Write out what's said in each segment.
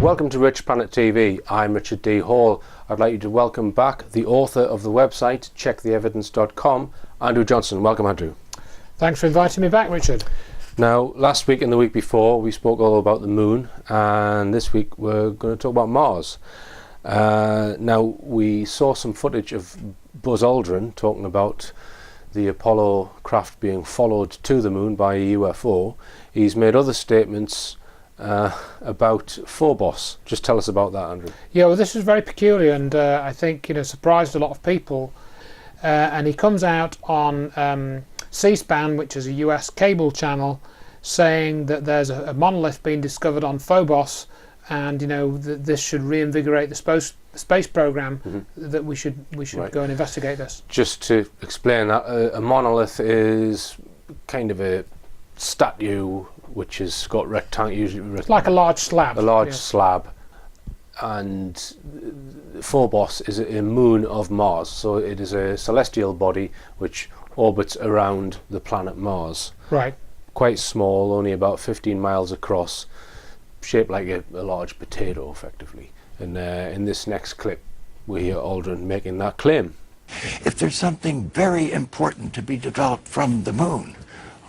Welcome to Rich Planet TV. I'm Richard D. Hall. I'd like you to welcome back the author of the website checktheevidence.com, Andrew Johnson. Welcome, Andrew. Thanks for inviting me back, Richard. Now, last week and the week before we spoke all about the moon, and this week we're going to talk about Mars. Now, we saw some footage of Buzz Aldrin talking about the Apollo craft being followed to the moon by a UFO. He's made other statements about Phobos. Just tell us about that, Andrew. Yeah, well, this is very peculiar, and I think surprised a lot of people. And he comes out on C-SPAN, which is a US cable channel, saying that there's a monolith being discovered on Phobos, and that this should reinvigorate the space program. That we should right. Go and investigate this. Just to explain that, a monolith is kind of a statue which has got usually like a large slab. A large slab, and Phobos is a moon of Mars, so it is a celestial body which orbits around the planet Mars. Right. Quite small, only about 15 miles across, shaped like a large potato, effectively. And in this next clip, we hear Aldrin making that claim. If there's something very important to be developed from the moon,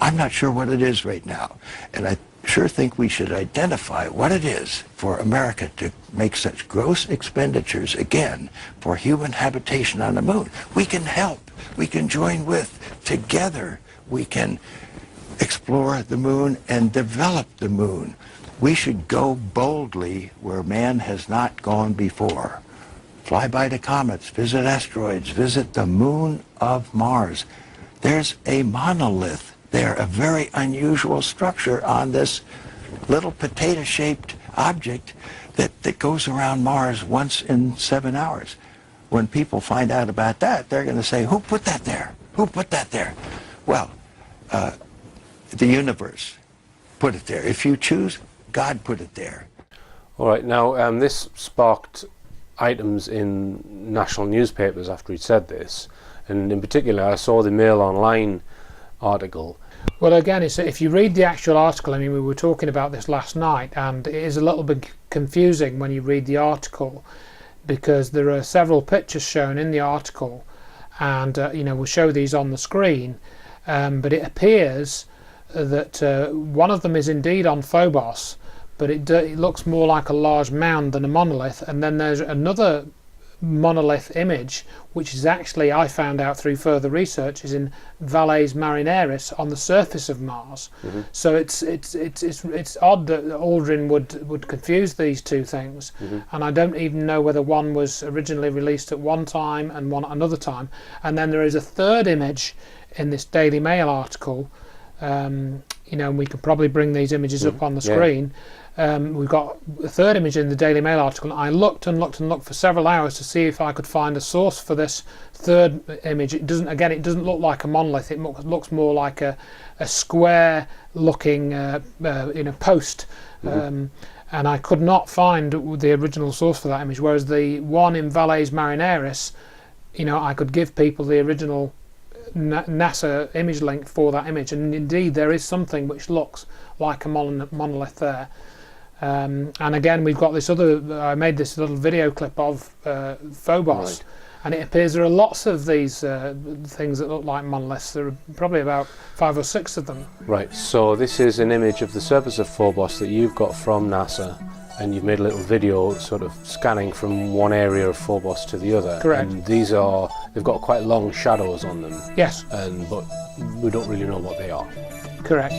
I'm not sure what it is right now, and I sure think we should identify what it is for America to make such gross expenditures again for human habitation on the moon. We can help, we can join with, together we can explore the moon and develop the moon. We should go boldly where man has not gone before. Fly by the comets, visit asteroids, visit the moon of Mars. There's a monolith there, a very unusual structure on this little potato-shaped object that goes around Mars once in 7 hours. When people find out about that, they're going to say, who put that there? Who put that there? Well, the universe put it there. If you choose, God put it there. All right, now this sparked items in national newspapers after he'd said this, and in particular I saw the Mail Online article. Well, again, if you read the actual article, I mean, we were talking about this last night, and it is a little bit confusing when you read the article, because there are several pictures shown in the article, and we'll show these on the screen, but it appears that one of them is indeed on Phobos, but it looks more like a large mound than a monolith, and then there's another monolith image, which is actually, I found out through further research, is in Valles Marineris on the surface of Mars. So it's odd that Aldrin would confuse these two things, and I don't even know whether one was originally released at one time and one at another time. And then there is a third image in this Daily Mail article, and we can probably bring these images up on the screen. We've got a third image in the Daily Mail article. I looked and looked and looked for several hours to see if I could find a source for this third image. It doesn't look like a monolith. It looks more like a square looking post, and I could not find the original source for that image, whereas the one in Valles Marineris, I could give people the original NASA image link for that image, and indeed there is something which looks like a monolith there. And again, we've got this other, I made this little video clip of Phobos, and it appears there are lots of these things that look like monoliths. There are probably about 5 or 6 of them. Right, so this is an image of the surface of Phobos that you've got from NASA, and you've made a little video sort of scanning from one area of Phobos to the other. Correct. And they've got quite long shadows on them. Yes. But we don't really know what they are. Correct.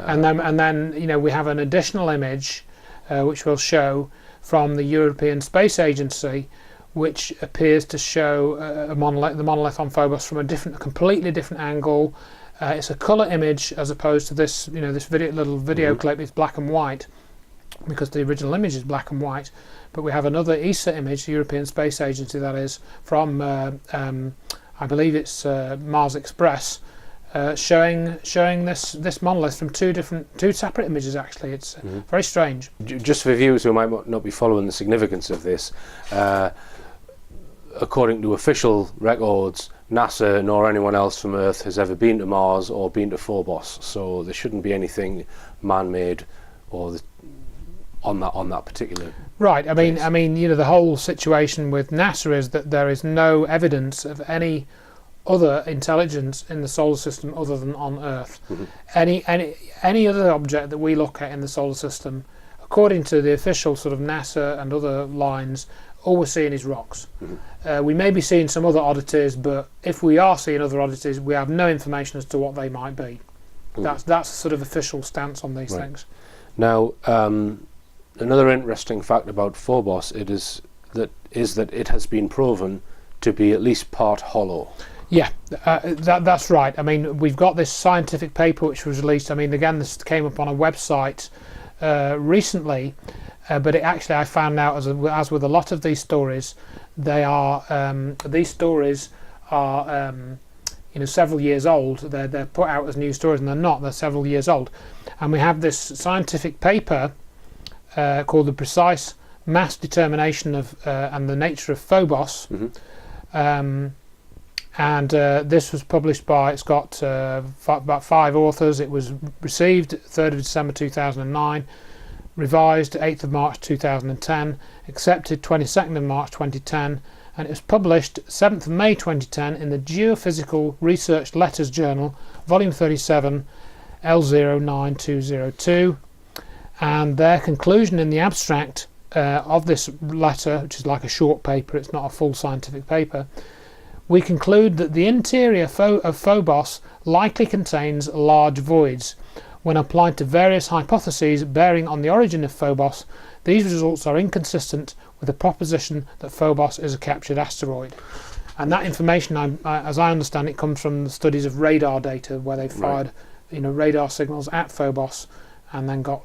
And then you know, we have an additional image which we'll show from the European Space Agency, which appears to show the monolith on Phobos from a completely different angle. It's a colour image as opposed to this, you know, this little video clip is black and white, because the original image is black and white. But we have another ESA image, the European Space Agency, that is, from I believe it's Mars Express, showing this monolith from two separate images. Actually, it's very strange. Just for viewers who might not be following the significance of this, according to official records, NASA nor anyone else from Earth has ever been to Mars or been to Phobos, so there shouldn't be anything man-made or on that particular. Right. I mean, you know, the whole situation with NASA is that there is no evidence of any other intelligence in the solar system other than on Earth. Any other object that we look at in the solar system, according to the official sort of NASA and other lines, all we're seeing is rocks. We may be seeing some other oddities, but if we are seeing other oddities, we have no information as to what they might be. That's the sort of official stance on these things. Now, another interesting fact about Phobos is that it has been proven to be at least part hollow. Yeah, that's right. I mean, we've got this scientific paper which was released. I mean, again, this came up on a website recently, but it actually, I found out, as with a lot of these stories, these stories are you know, several years old. They're put out as new stories, and they're not. They're several years old. And we have this scientific paper called "The Precise Mass Determination of and the Nature of Phobos." And this was published by, it's got about 5 authors. It was received 3rd of December 2009, revised 8th of March 2010, accepted 22nd of March 2010, and it was published 7th of May 2010 in the Geophysical Research Letters Journal, volume 37, L09202. And their conclusion in the abstract of this letter, which is like a short paper, it's not a full scientific paper, we conclude that the interior of Phobos likely contains large voids. When applied to various hypotheses bearing on the origin of Phobos, these results are inconsistent with the proposition that Phobos is a captured asteroid. And that information, as I understand it, comes from the studies of radar data, where they fired you know, radar signals at Phobos and then got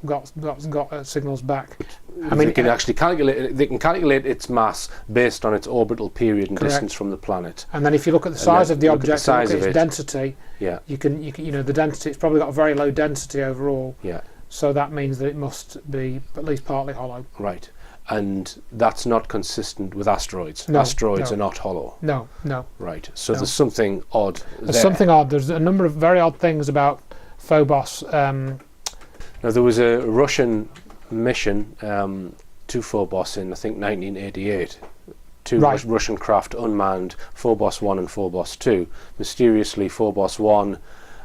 signals back. I mean, they can actually calculate its mass based on its orbital period and distance from the planet. And then if you look at the size of the object, and look at its density, you can the density, it's probably got a very low density overall. Yeah. So that means that it must be at least partly hollow. Right. And that's not consistent with asteroids. No, asteroids are not hollow. No. Right. So there's something odd there. There's something odd. There's a number of very odd things about Phobos. Now, there was a Russian mission to Phobos in, I think, 1988. Two Russian craft unmanned, Phobos 1 and Phobos 2. Mysteriously, Phobos 1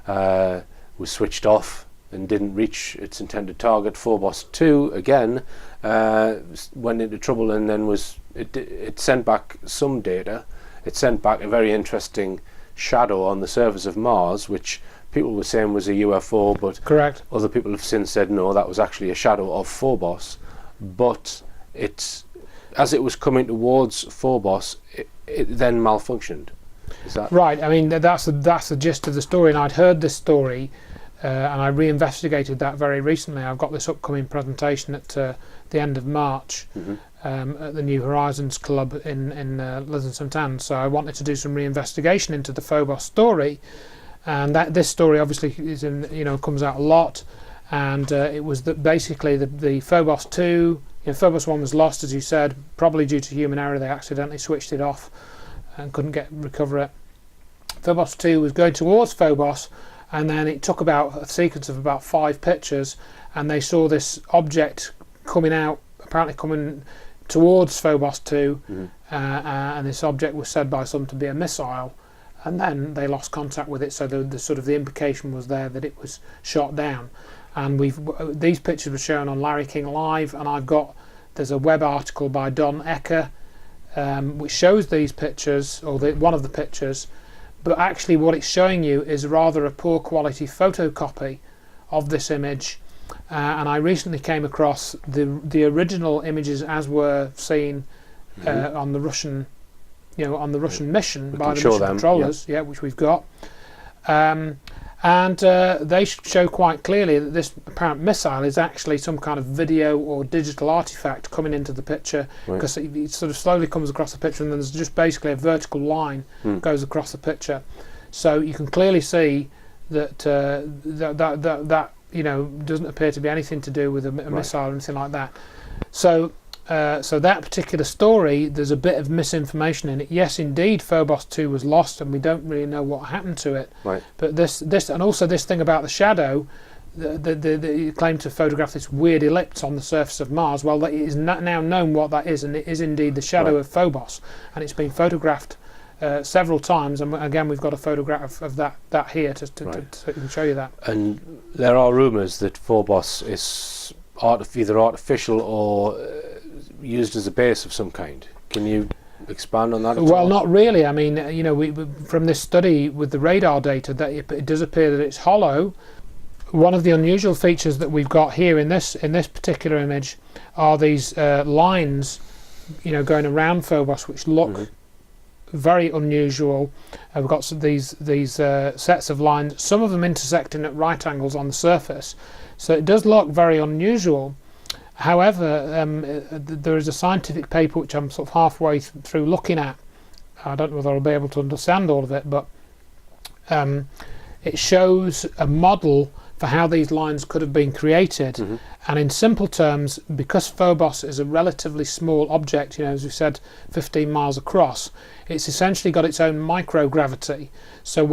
was switched off and didn't reach its intended target. Phobos 2, again, went into trouble, and then it sent back some data. It sent back a very interesting shadow on the surface of Mars, which people were saying was a UFO, but other people have since said no, that was actually a shadow of Phobos. But as it was coming towards Phobos, it then malfunctioned. Is that right? I mean, that's the gist of the story, and I'd heard this story, and I reinvestigated that very recently. I've got this upcoming presentation at the end of March at the New Horizons Club in Lisbon, so I wanted to do some reinvestigation into the Phobos story. And this story obviously is comes out a lot, and it was that basically the Phobos 2, Phobos 1 was lost, as you said, probably due to human error. They accidentally switched it off and couldn't recover it. Phobos 2 was going towards Phobos, and then it took about a sequence of about 5 pictures, and they saw this object apparently coming towards Phobos 2, and this object was said by some to be a missile. And then they lost contact with it, so the implication was there that it was shot down. And these pictures were shown on Larry King Live, and there's a web article by Don Ecker which shows these pictures, or one of the pictures, but actually what it's showing you is rather a poor quality photocopy of this image, and I recently came across the original images as were seen on the Russian, on the Russian mission by the mission controllers, which we've got. And they show quite clearly that this apparent missile is actually some kind of video or digital artifact coming into the picture, because it sort of slowly comes across the picture, and then there's just basically a vertical line goes across the picture. So you can clearly see that that doesn't appear to be anything to do with a missile or anything like that. So that particular story, there's a bit of misinformation in it. Yes, indeed, Phobos 2 was lost, and we don't really know what happened to it. Right. But this, and also this thing about the shadow, the claim to photograph this weird ellipse on the surface of Mars. Well, it is now known what that is, and it is indeed the shadow of Phobos, and it's been photographed several times. And again, we've got a photograph of that here to show you that. And there are rumours that Phobos is either artificial or used as a base of some kind. Can you expand on that at all? Well, not really. I mean, we from this study with the radar data, that it does appear that it's hollow. One of the unusual features that we've got here in this particular image are these lines, going around Phobos, which look very unusual. We've got these sets of lines, some of them intersecting at right angles on the surface, so it does look very unusual. However, there is a scientific paper which I'm sort of halfway through looking at. I don't know whether I'll be able to understand all of it, but it shows a model for how these lines could have been created. And in simple terms, because Phobos is a relatively small object, as we said, 15 miles across, it's essentially got its own microgravity. So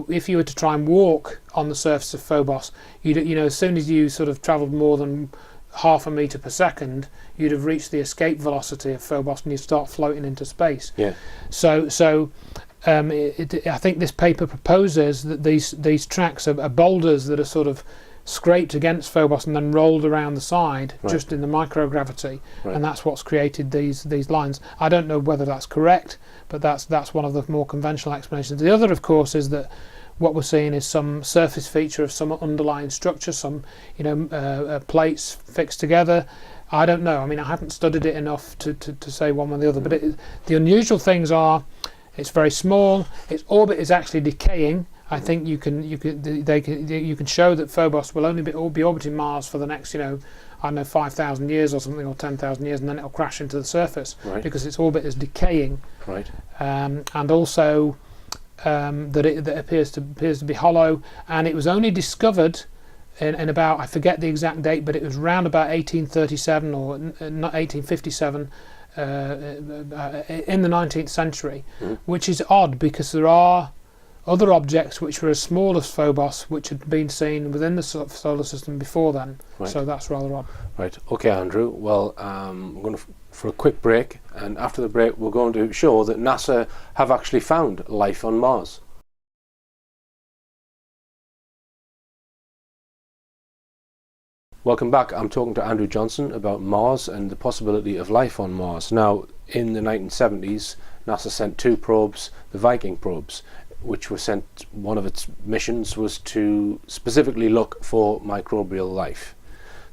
if you were to try and walk on the surface of Phobos, as soon as you sort of travelled more than half a metre per second, you'd have reached the escape velocity of Phobos, and you'd start floating into space. So I think this paper proposes that these tracks are boulders that are sort of scraped against Phobos and then rolled around the side, just in the microgravity, and that's what's created these lines. I don't know whether that's correct, but that's one of the more conventional explanations. The other, of course, is that what we're seeing is some surface feature of some underlying structure, some plates fixed together. I don't know. I mean, I haven't studied it enough to say one way or the other. But the unusual things are, it's very small. Its orbit is actually decaying. I think you can show that Phobos will only be orbiting Mars for the next 5,000 years or something, or 10,000 years, and then it'll crash into the surface because its orbit is decaying. And also that it appears to be hollow, and it was only discovered in about, I forget the exact date, but it was around about 1837 or not 1857 in the 19th century, which is odd because there are other objects which were as small as Phobos which had been seen within the solar system before then. So that's rather odd. Okay, Andrew. Well, we're going for a quick break, and after the break we're going to show that NASA have actually found life on Mars. Welcome back. I'm talking to Andrew Johnson about Mars and the possibility of life on Mars. Now, in the 1970s, NASA sent two probes, the Viking probes, which were sent, one of its missions was to specifically look for microbial life.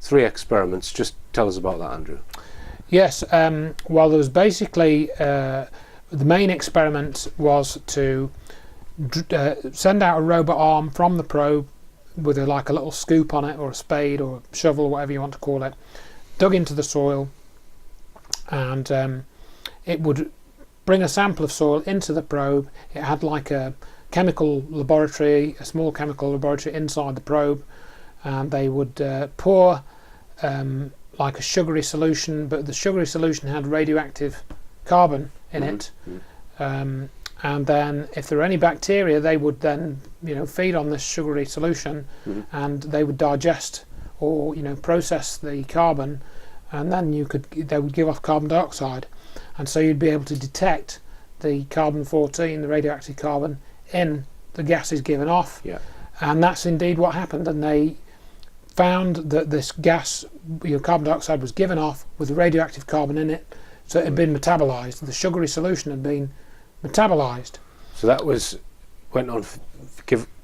3 experiments. Just tell us about that, Andrew. Yes, well, there was basically the main experiment was to send out a robot arm from the probe with a little scoop on it, or a spade or a shovel, whatever you want to call it, dug into the soil, and it would bring a sample of soil into the probe. It had like a chemical laboratory, a small chemical laboratory inside the probe, and they would pour like a sugary solution, but the sugary solution had radioactive carbon in it, and then if there were any bacteria, they would then feed on this sugary solution, and they would digest or process the carbon, and then they would give off carbon dioxide, and so you'd be able to detect the carbon-14, the radioactive carbon, in the gases given off. And that's indeed what happened, and they found that this gas, carbon dioxide, was given off with radioactive carbon in it, so it had been metabolized. The sugary solution had been metabolized. So that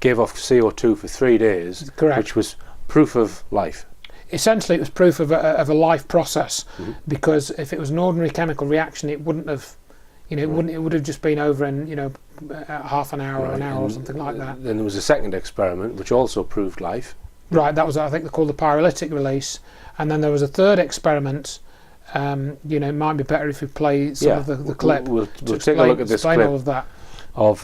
gave off CO2 for 3 days. Correct. Which was proof of life. Essentially, it was proof of a life process, because if it was an ordinary chemical reaction, it wouldn't have, it would have just been over in, half an hour or an hour or something like that. Then there was a second experiment which also proved life. Right, that was, I think, they're called the pyrolytic release, and then there was a third experiment. It might be better if we play some of the clip. We'll take a look at this clip all of that. Of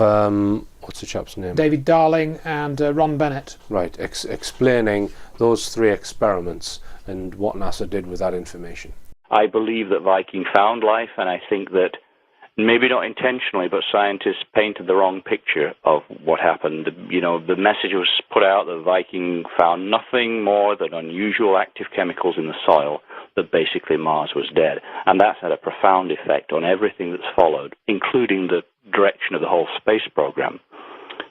what's the chap's name? David Darling and Ron Bennett. Right, explaining those 3 experiments and what NASA did with that information. I believe that Viking found life, and I think that maybe not intentionally, but scientists painted the wrong picture of what happened. The message was put out that Viking found nothing more than unusual active chemicals in the soil, that basically Mars was dead. And that's had a profound effect on everything that's followed, including the direction of the whole space program.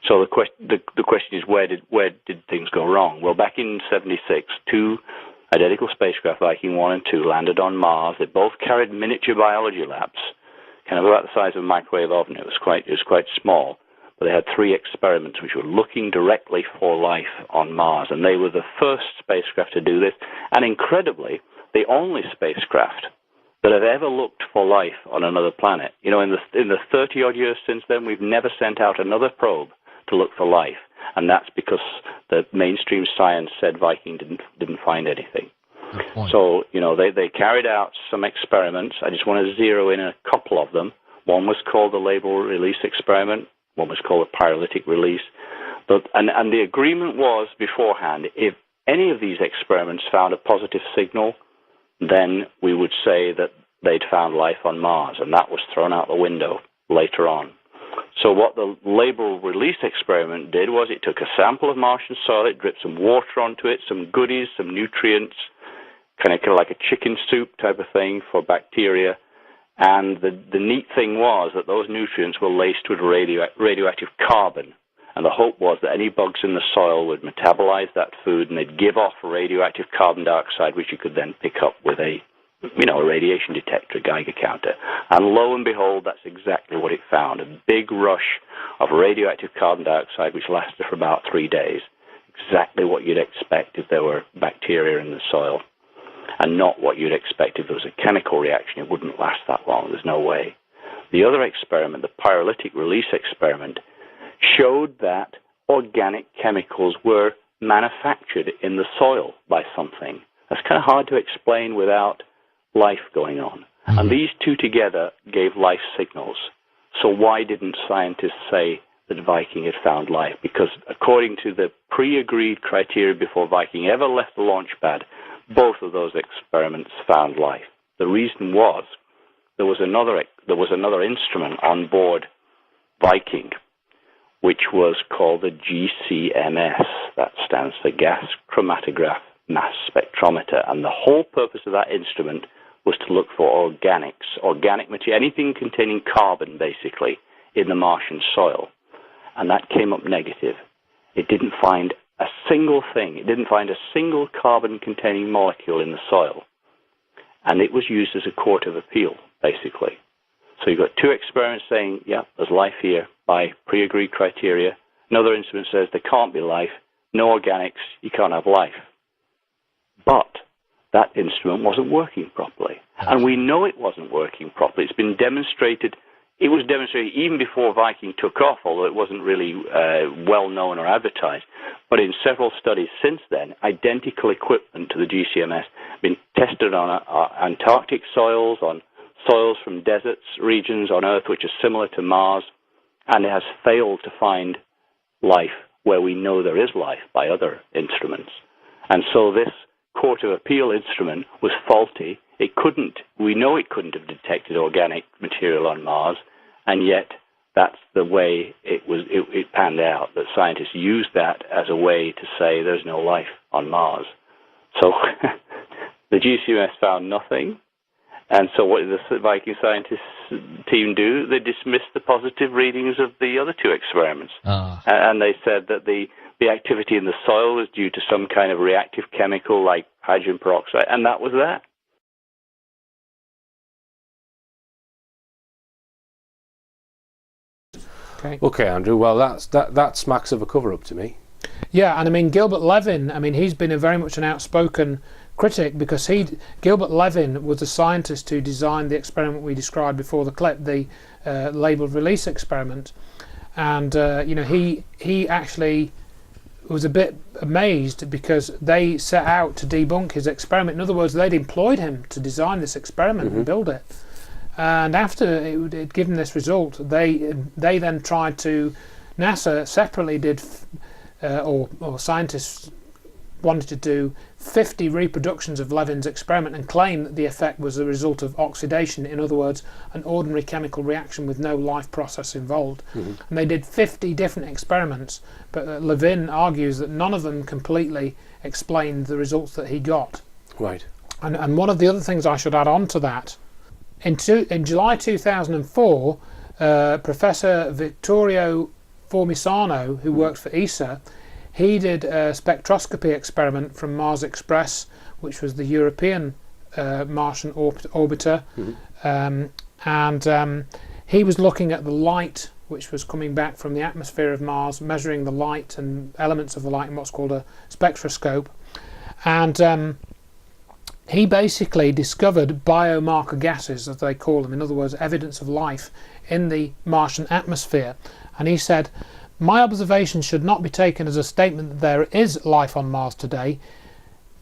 So the question is, where did things go wrong? Well, back in '76, 2 identical spacecraft, Viking 1 and 2, landed on Mars. They both carried miniature biology labs, kind of about the size of a microwave oven. It was quite small, but they had 3 experiments which were looking directly for life on Mars, and they were the first spacecraft to do this, and incredibly, the only spacecraft that have ever looked for life on another planet. In the 30-odd years since then, we've never sent out another probe to look for life, and that's because the mainstream science said Viking didn't find anything. So, they carried out some experiments. I just want to zero in a couple of them. One was called the label release experiment. One was called the pyrolytic release. And the agreement was beforehand, if any of these experiments found a positive signal, then we would say that they'd found life on Mars, and that was thrown out the window later on. So what the label release experiment did was it took a sample of Martian soil, it dripped some water onto it, some goodies, some nutrients, kind of like a chicken soup type of thing for bacteria. And the neat thing was that those nutrients were laced with radioactive carbon. And the hope was that any bugs in the soil would metabolize that food and they'd give off radioactive carbon dioxide, which you could then pick up with a radiation detector, a Geiger counter. And lo and behold, that's exactly what it found, a big rush of radioactive carbon dioxide, which lasted for about 3 days. Exactly what you'd expect if there were bacteria in the soil, and not what you'd expect if there was a chemical reaction. It wouldn't last that long. There's no way. The other experiment, the pyrolytic release experiment, showed that organic chemicals were manufactured in the soil by something. That's kind of hard to explain without life going on. And these 2 together gave life signals. So why didn't scientists say that Viking had found life? Because according to the pre-agreed criteria before Viking ever left the launch pad, both of those experiments found life. The reason was there was another instrument on board Viking, which was called the GCMS. That stands for Gas Chromatograph Mass Spectrometer. And the whole purpose of that instrument was to look for organics, organic material, anything containing carbon, basically, in the Martian soil. And that came up negative. It didn't find a single thing. It didn't find a single carbon-containing molecule in the soil. And it was used as a court of appeal, basically. So you've got 2 experiments saying, yeah, there's life here by pre-agreed criteria. Another instrument says there can't be life, no organics, you can't have life. But that instrument wasn't working properly. And we know it wasn't working properly. It's been demonstrated. It was demonstrated even before Viking took off, although it wasn't really well known or advertised. But in several studies since then, identical equipment to the GCMS been tested on Antarctic soils, on soils from deserts regions on Earth, which are similar to Mars, and it has failed to find life where we know there is life by other instruments. And so this Court of Appeal instrument was faulty. We know it couldn't have detected organic material on Mars, and yet that's the way it panned out, that scientists used that as a way to say there's no life on Mars. So the GCMS found nothing, and so what did the Viking scientists team do? They dismissed the positive readings of the other 2 experiments, and they said that the activity in the soil was due to some kind of reactive chemical like hydrogen peroxide, and that was that. Okay, Andrew. Well, that smacks of a cover-up to me. Yeah, and I mean Gilbert Levin, I mean he's been very much an outspoken critic, because Gilbert Levin was the scientist who designed the experiment we described before the clip, the labeled release experiment, and he actually was a bit amazed because they set out to debunk his experiment. In other words, they'd employed him to design this experiment and build it, and after it given this result, they then tried to, NASA separately did or scientists wanted to do 50 reproductions of Levin's experiment and claim that the effect was the result of oxidation, in other words, an ordinary chemical reaction with no life process involved. And they did 50 different experiments, but Levin argues that none of them completely explained the results that he got. Right. And one of the other things I should add on to that, in July 2004, Professor Vittorio Formisano, who worked for ESA, he did a spectroscopy experiment from Mars Express, which was the European Martian orbiter, and he was looking at the light which was coming back from the atmosphere of Mars, measuring the light and elements of the light in what's called a spectroscope, and he basically discovered biomarker gases, as they call them, in other words evidence of life in the Martian atmosphere. And he said, "My observation should not be taken as a statement that there is life on Mars today,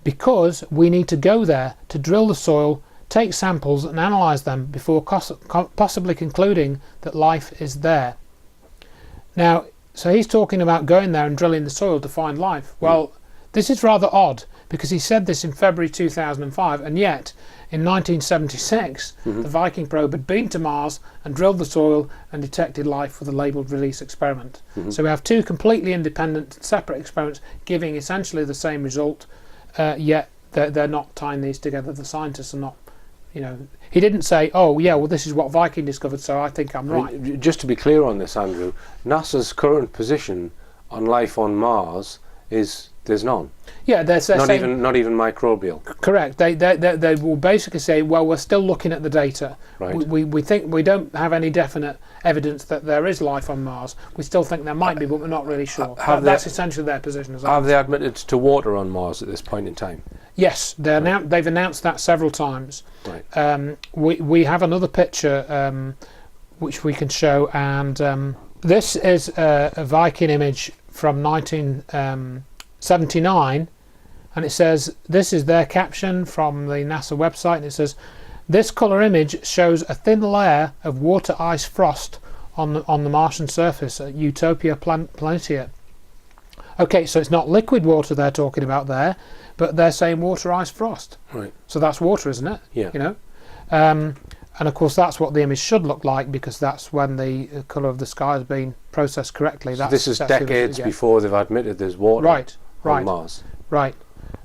because we need to go there to drill the soil, take samples and analyse them before possibly concluding that life is there." Now, so he's talking about going there and drilling the soil to find life. Well, this is rather odd, because he said this in February 2005, and yet in 1976 the Viking probe had been to Mars and drilled the soil and detected life with a labelled release experiment. So we have two completely independent, separate experiments giving essentially the same result, yet they're not tying these together. The scientists are not, he didn't say, "Oh yeah, well this is what Viking discovered, so I think I'm right." Just to be clear on this, Andrew, NASA's current position on life on Mars is there's none. Yeah, they're saying, not even microbial. Correct. They will basically say, well, we're still looking at the data. Right. We think we don't have any definite evidence that there is life on Mars. We still think there might be, but we're not really sure. That's essentially their position. Have they admitted to water on Mars at this point in time? Yes, they've announced that several times. Right. We have another picture which we can show, and this is a Viking image from 1979, and it says, this is their caption from the NASA website, and it says, "This colour image shows a thin layer of water ice frost on the Martian surface at Utopia Planitia." Okay, so it's not liquid water they're talking about there, but they're saying water ice frost. Right. So that's water, isn't it? Yeah. And of course that's what the image should look like, because that's when the colour of the sky has been processed correctly. So this is decades before they've admitted there's water on Mars. Right.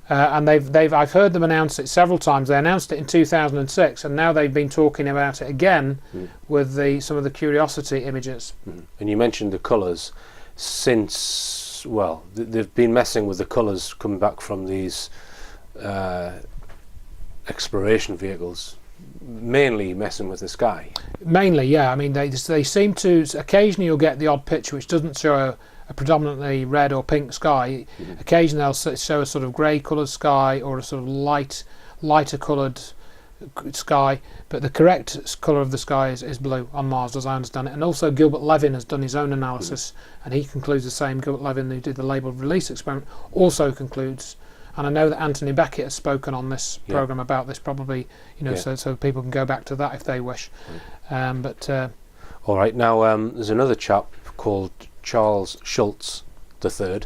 And I've heard them announce it several times. They announced it in 2006, and now they've been talking about it again with some of the Curiosity images. And you mentioned the colours. Since, well, they've been messing with the colours coming back from these exploration vehicles, mainly messing with the sky. Mainly, yeah. I mean, they seem to, occasionally you'll get the odd picture which doesn't show a predominantly red or pink sky. Occasionally they'll show a sort of grey coloured sky or a sort of lighter coloured sky, but the correct colour of the sky is blue on Mars, as I understand it. And also Gilbert Levin has done his own analysis, and he concludes the same. Gilbert Levin, who did the labelled release experiment, also concludes. And I know that Anthony Beckett has spoken on this programme about this, probably, so people can go back to that if they wish. All right, now there's another chap called Charles Schultz III,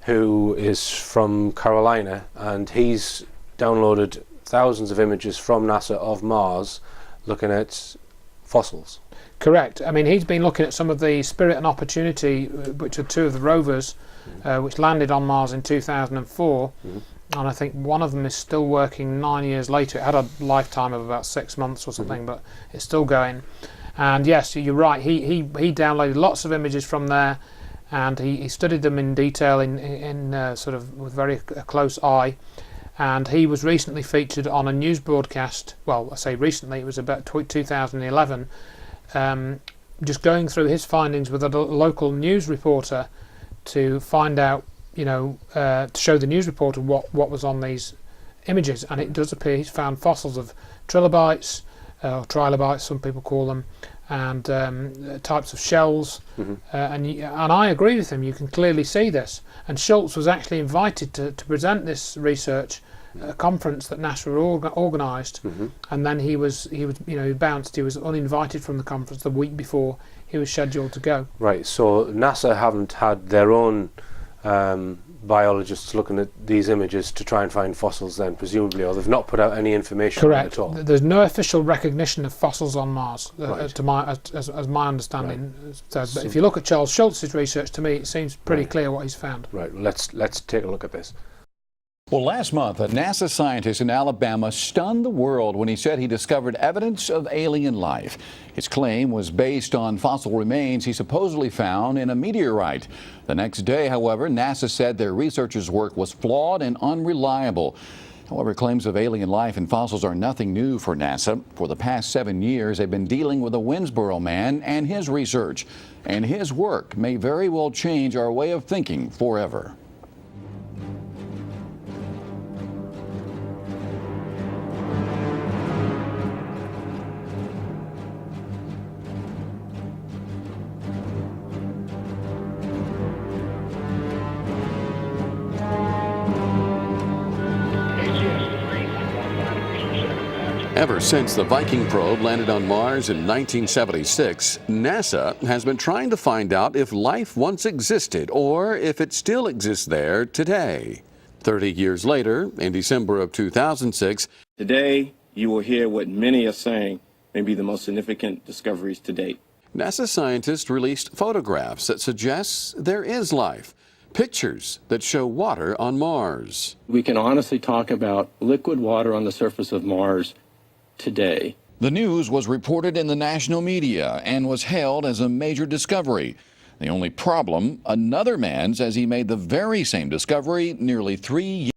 who is from Carolina, and he's downloaded thousands of images from NASA of Mars looking at fossils. Correct. I mean, he's been looking at some of the Spirit and Opportunity, which are two of the rovers which landed on Mars in 2004, and I think one of them is still working 9 years later. It had a lifetime of about 6 months or something, but it's still going. And yes, you're right, he downloaded lots of images from there, and he studied them in detail in sort of with very close eye. And he was recently featured on a news broadcast. Well, I say recently, it was about 2011, just going through his findings with a local news reporter, to find out, to show the news reporter what was on these images, and it does appear he's found fossils of trilobites, or trilobites some people call them, and types of shells, and I agree with him. You can clearly see this, and Schultz was actually invited to present this research at a conference that NASA organised, and then he bounced. He was uninvited from the conference the week before he was scheduled to go. Right, so NASA haven't had their own biologists looking at these images to try and find fossils then, presumably, or they've not put out any information on it at all? There's no official recognition of fossils on Mars, Right. as my understanding says. But So if you look at Charles Schultz's research, to me it seems pretty clear what he's found. Right, well, let's take a look at this. Well, last month, a NASA scientist in Alabama stunned the world when he said he discovered evidence of alien life. His claim was based on fossil remains he supposedly found in a meteorite. The next day, however, NASA said their researchers' work was flawed and unreliable. However, claims of alien life and fossils are nothing new for NASA. For the past 7 years, they've been dealing with the Winsboro man and his research. And his work may very well change our way of thinking forever. Ever since the Viking probe landed on Mars in 1976, NASA has been trying to find out if life once existed or if it still exists there today. 30 years later, in December of 2006, today you will hear what many are saying may be the most significant discoveries to date. NASA scientists released photographs that suggest there is life, pictures that show water on Mars. We can honestly talk about liquid water on the surface of Mars today. The news was reported in the national media and was hailed as a major discovery. The only problem, another man says he made the very same discovery nearly 3 years